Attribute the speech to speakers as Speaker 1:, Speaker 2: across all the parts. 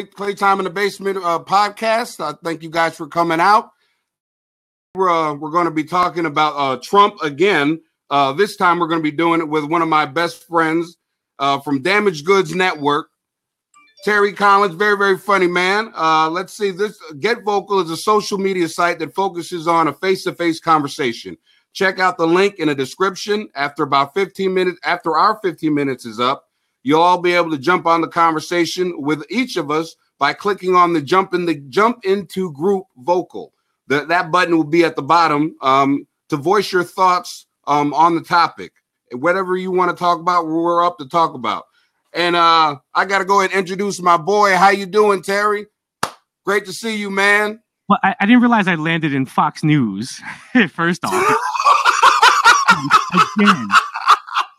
Speaker 1: Playtime in the Basement podcast. I thank you guys for coming out. We're going to be talking about Trump again. This time we're going to be doing it with one of my best friends from Damaged Goods Network, Terry Collins. Very, very funny man. Let's see. This Get Vocal is a social media site that focuses on a face-to-face conversation. Check out the link in the description. After about 15 minutes, after our 15 minutes is up, you'll all be able to jump on the conversation with each of us by clicking on the jump into group vocal. That button will be at the bottom to voice your thoughts on the topic. Whatever you want to talk about, we're up to talk about. And I got to go ahead and introduce my boy. How you doing, Terry? Great to see you, man.
Speaker 2: Well, I didn't realize I landed in Fox News, first off. Again.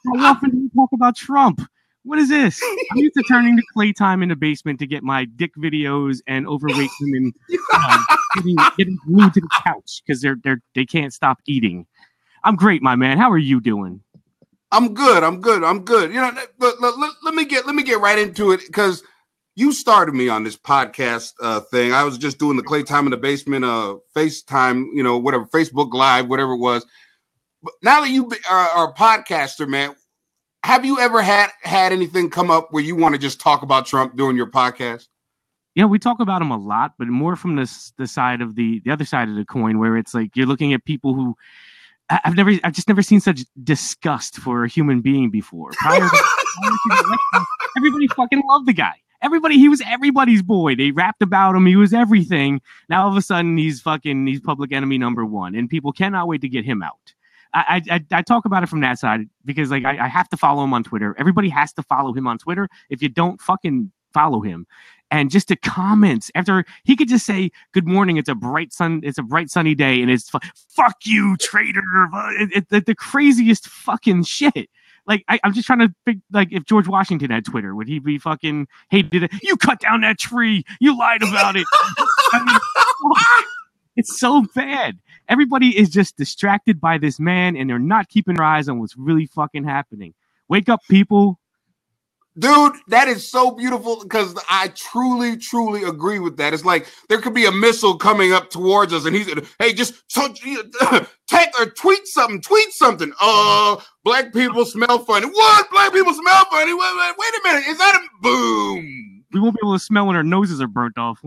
Speaker 2: How often do you talk about Trump? What is this? I'm used to turning to Playtime in the Basement to get my dick videos and overweight women getting glued to the couch because they can't stop eating. I'm great, my man. How are you doing?
Speaker 1: I'm good. You know, let me get right into it because you started me on this podcast thing. I was just doing the Playtime in the Basement FaceTime, you know, whatever, Facebook Live, whatever it was. But now that you are a podcaster, man, have you ever had anything come up where you want to just talk about Trump during your podcast?
Speaker 2: Yeah, we talk about him a lot, but more from the side of the other side of the coin, where it's like you're looking at people who I've just never seen such disgust for a human being before. Prior to the election, everybody fucking loved the guy. He was everybody's boy. They rapped about him. He was everything. Now all of a sudden he's public enemy number one, and people cannot wait to get him out. I talk about it from that side because like I have to follow him on Twitter. Everybody has to follow him on Twitter. If you don't, fucking follow him. And just the comments after he could just say, "Good morning. It's a bright sunny day," and it's fuck you, traitor. The craziest fucking shit. Like I'm just trying to think, like if George Washington had Twitter, would he be fucking hated it? You cut down that tree. You lied about it. I mean, it's so bad. Everybody is just distracted by this man, and they're not keeping their eyes on what's really fucking happening. Wake up, people.
Speaker 1: Dude, that is so beautiful because I truly, truly agree with that. It's like there could be a missile coming up towards us, and he's, hey, just text or tweet something. Black people smell funny. What? Black people smell funny? Wait a minute. Is that a boom?
Speaker 2: We won't be able to smell when our noses are burnt off.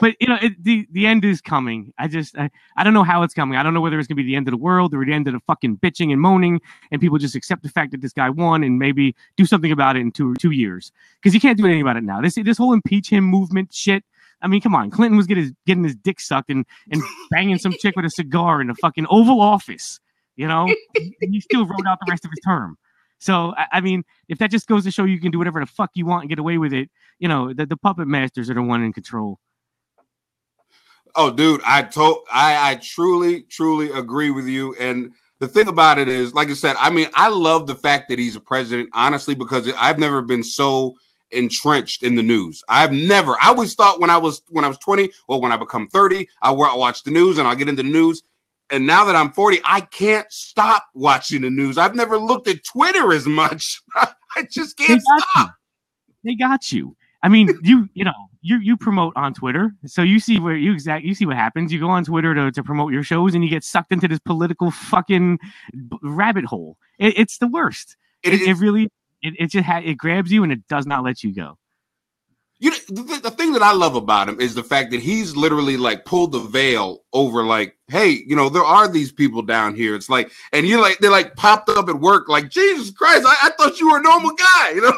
Speaker 2: But you know, the end is coming. I don't know how it's coming. I don't know whether it's gonna be the end of the world or the end of the fucking bitching and moaning, and people just accept the fact that this guy won and maybe do something about it in two years. Because you can't do anything about it now. This whole impeach him movement shit. I mean, come on. Clinton was getting his dick sucked and banging some chick with a cigar in the fucking Oval Office. You know, and he still wrote out the rest of his term. So I mean, if that just goes to show you can do whatever the fuck you want and get away with it, you know, the puppet masters are the one in control.
Speaker 1: Oh, dude, I truly, truly agree with you. And the thing about it is, like I said, I mean, I love the fact that he's a president, honestly, because I've never been so entrenched in the news. I always thought when I was 20, or when I become 30, I watch the news and I'll get into the news. And now that I'm 40, I can't stop watching the news. I've never looked at Twitter as much. I just can't stop.
Speaker 2: They got you. I mean, you promote on Twitter, so you see what happens. You go on Twitter to promote your shows, and you get sucked into this political fucking rabbit hole. It's the worst. It really grabs you and it does not let you go.
Speaker 1: You know, the thing that I love about him is the fact that he's literally like pulled the veil over, like, hey, you know, there are these people down here. It's like, and they're like popped up at work, like, Jesus Christ, I thought you were a normal guy, you know.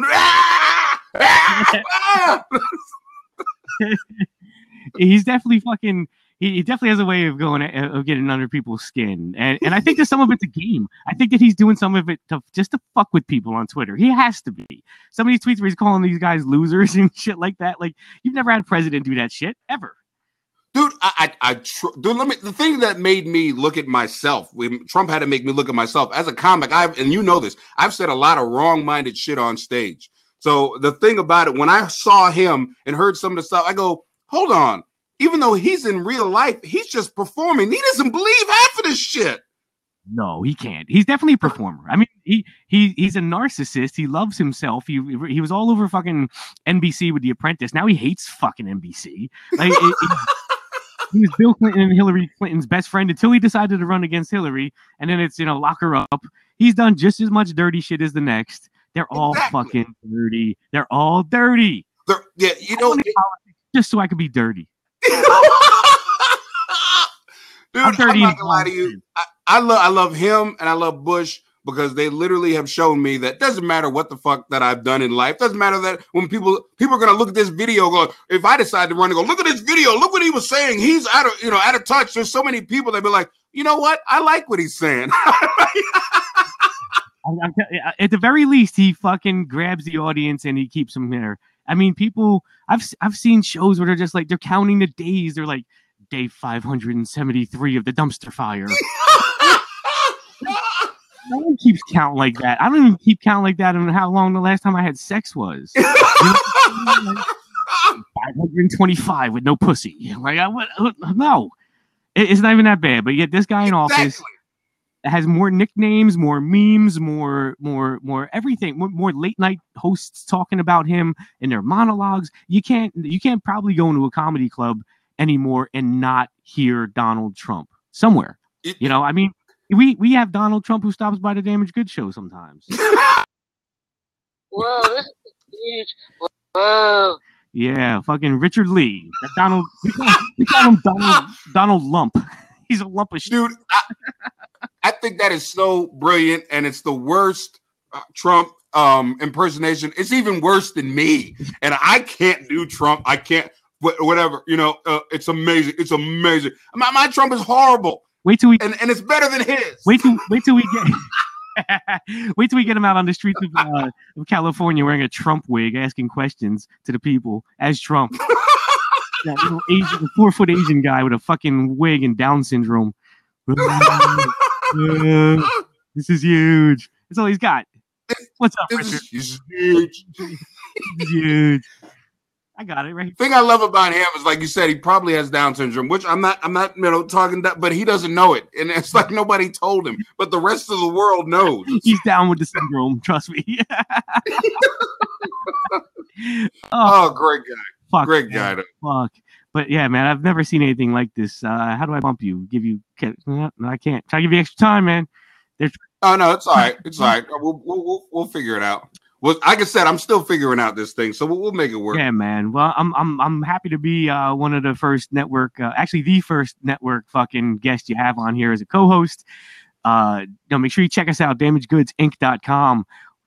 Speaker 2: He's definitely fucking. He definitely has a way of getting under people's skin, and I think that some of it's a game. I think that he's doing some of it just to fuck with people on Twitter. He has to be. Some of these tweets where he's calling these guys losers and shit like that. Like, you've never had a president do that shit ever.
Speaker 1: Dude, the thing that made me look at myself, when Trump had to make me look at myself as a comic, and you know this, I've said a lot of wrong-minded shit on stage. So the thing about it, when I saw him and heard some of the stuff, I go, hold on. Even though he's in real life, he's just performing. He doesn't believe half of this shit.
Speaker 2: No, he can't. He's definitely a performer. I mean, he's a narcissist. He loves himself. He was all over fucking NBC with The Apprentice. Now he hates fucking NBC. Like he was Bill Clinton and Hillary Clinton's best friend until he decided to run against Hillary, and then it's lock her up. He's done just as much dirty shit as the next. They're all fucking dirty. They're all dirty.
Speaker 1: Yeah,
Speaker 2: just so I could be dirty.
Speaker 1: Dude, I'm not gonna lie to you. I love him and I love Bush because they literally have shown me that doesn't matter what the fuck that I've done in life. Doesn't matter that when people are gonna look at this video, go, if I decide to run and go, look at this video, look what he was saying. He's out of touch. There's so many people that be like, you know what? I like what he's saying.
Speaker 2: At the very least, he fucking grabs the audience and he keeps them there. I mean, people. I've seen shows where they're just like they're counting the days. They're like day 573 of the dumpster fire. No one keeps count like that. I don't even keep count like that on how long the last time I had sex was. 525 with no pussy. Like no, it's not even that bad. But yet this guy in office has more nicknames, more memes, more everything, more late night hosts talking about him in their monologues. You can't probably go into a comedy club anymore and not hear Donald Trump somewhere. I mean, we have Donald Trump who stops by the Damaged Goods show sometimes.
Speaker 3: Whoa, this is huge. Whoa.
Speaker 2: Yeah, fucking Richard Lee. We call him Donald Lump. He's a lump of shit.
Speaker 1: Dude, I think that is so brilliant, and it's the worst Trump impersonation. It's even worse than me, and I can't do Trump. I can't. Whatever, it's amazing. It's amazing. My Trump is horrible.
Speaker 2: Wait till we
Speaker 1: and it's better than his.
Speaker 2: Wait till we get him out on the streets of California wearing a Trump wig, asking questions to the people as Trump. That little 4-foot Asian guy with a fucking wig and Down syndrome. This is huge. That's all he's got. What's up, Richard?
Speaker 1: This is huge.
Speaker 2: This is huge. I got it right.
Speaker 1: The thing I love about him is, like you said, he probably has Down syndrome, which I'm not talking that, but he doesn't know it, and it's like nobody told him, but the rest of the world knows.
Speaker 2: He's down with the syndrome. Trust me.
Speaker 1: Great guy.
Speaker 2: Fuck,
Speaker 1: great
Speaker 2: man.
Speaker 1: guy.
Speaker 2: Fuck. But yeah, man, I've never seen anything like this. How do I bump you? No, I can't. Try to give you extra time, man.
Speaker 1: Oh no, it's all right. It's all right. We'll figure it out. Well, like I said, I'm still figuring out this thing, so we'll make it work.
Speaker 2: Yeah, man. Well, I'm happy to be one of the first network, actually the first network fucking guest you have on here as a co-host. Make sure you check us out, DamagedGoodsInc.com.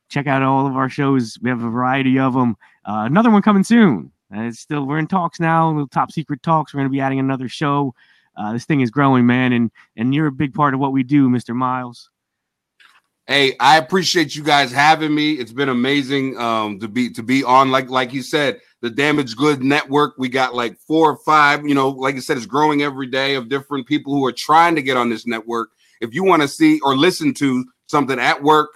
Speaker 2: Check out all of our shows. We have a variety of them. Another one coming soon. We're in talks now, little top secret talks. We're going to be adding another show. This thing is growing, man, and you're a big part of what we do, Mr. Miles.
Speaker 1: Hey, I appreciate you guys having me. It's been amazing to be on. Like you said, the Damaged Goods Network. We got like 4 or 5. Like I said, it's growing every day of different people who are trying to get on this network. If you want to see or listen to something at work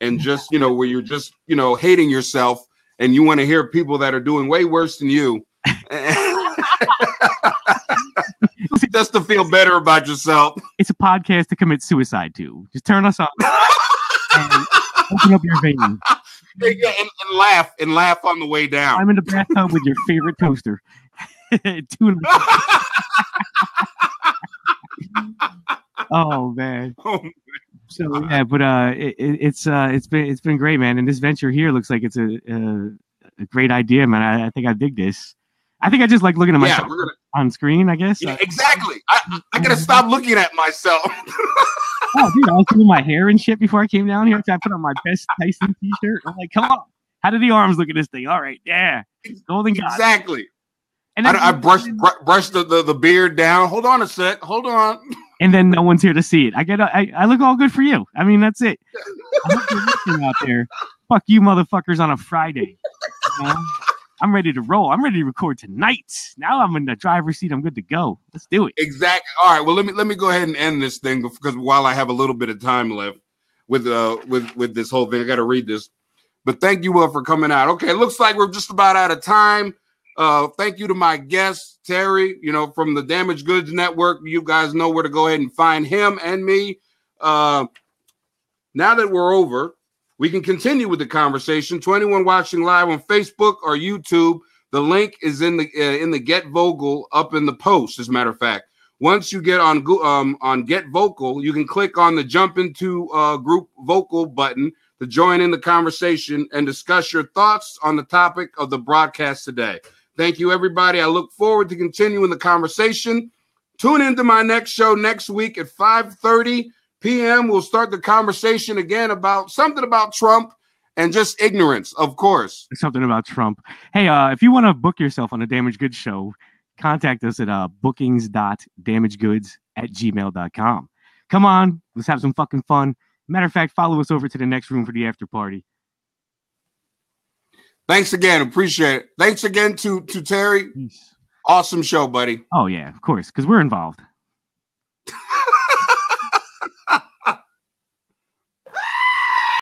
Speaker 1: and just where you're just hating yourself and you want to hear people that are doing way worse than you, just to feel better about yourself.
Speaker 2: It's a podcast to commit suicide to. Just turn us on. And open up your veins.
Speaker 1: Yeah, and laugh on the way down.
Speaker 2: I'm in the bathtub with your favorite toaster. Oh man. So yeah, but it's been great, man. And this venture here looks like it's a great idea, man. I think I dig this. I think I just like looking at myself on screen, I guess.
Speaker 1: Yeah, exactly. I gotta stop looking at myself.
Speaker 2: Oh, dude, I was doing my hair and shit before I came down here. So I put on my best Tyson t-shirt. I'm like, come on. How do the arms look at this thing? All right, yeah. Golden God.
Speaker 1: Exactly.
Speaker 2: And then,
Speaker 1: I brushed the beard down. Hold on a sec. Hold on.
Speaker 2: And then no one's here to see it. I look all good for you. I mean, that's it. I hope you're listening out there. Fuck you motherfuckers on a Friday. I'm ready to roll. I'm ready to record tonight. Now I'm in the driver's seat. I'm good to go. Let's do it.
Speaker 1: Exactly. All right. Well, let me go ahead and end this thing because while I have a little bit of time left with this whole thing, I got to read this. But thank you for coming out. Okay, it looks like we're just about out of time. Thank you to my guest Terry. From the Damaged Goods Network. You guys know where to go ahead and find him and me. now that we're over, we can continue with the conversation. To anyone watching live on Facebook or YouTube, the link is in the Get Vocal up in the post. As a matter of fact, once you get on Get Vocal, you can click on the Jump Into Group Vocal button to join in the conversation and discuss your thoughts on the topic of the broadcast today. Thank you, everybody. I look forward to continuing the conversation. Tune into my next show next week at 5:30 p.m. We'll start the conversation again about something about Trump and just ignorance, of course.
Speaker 2: Something about Trump. Hey, if you want to book yourself on a Damaged Goods show, contact us at bookings.damagedgoods@gmail.com. Come on, let's have some fucking fun. Matter of fact, follow us over to the next room for the after party.
Speaker 1: Thanks again. Appreciate it. Thanks again to Terry.
Speaker 2: Peace.
Speaker 1: Awesome show, buddy.
Speaker 2: Oh, yeah, of course, because we're involved.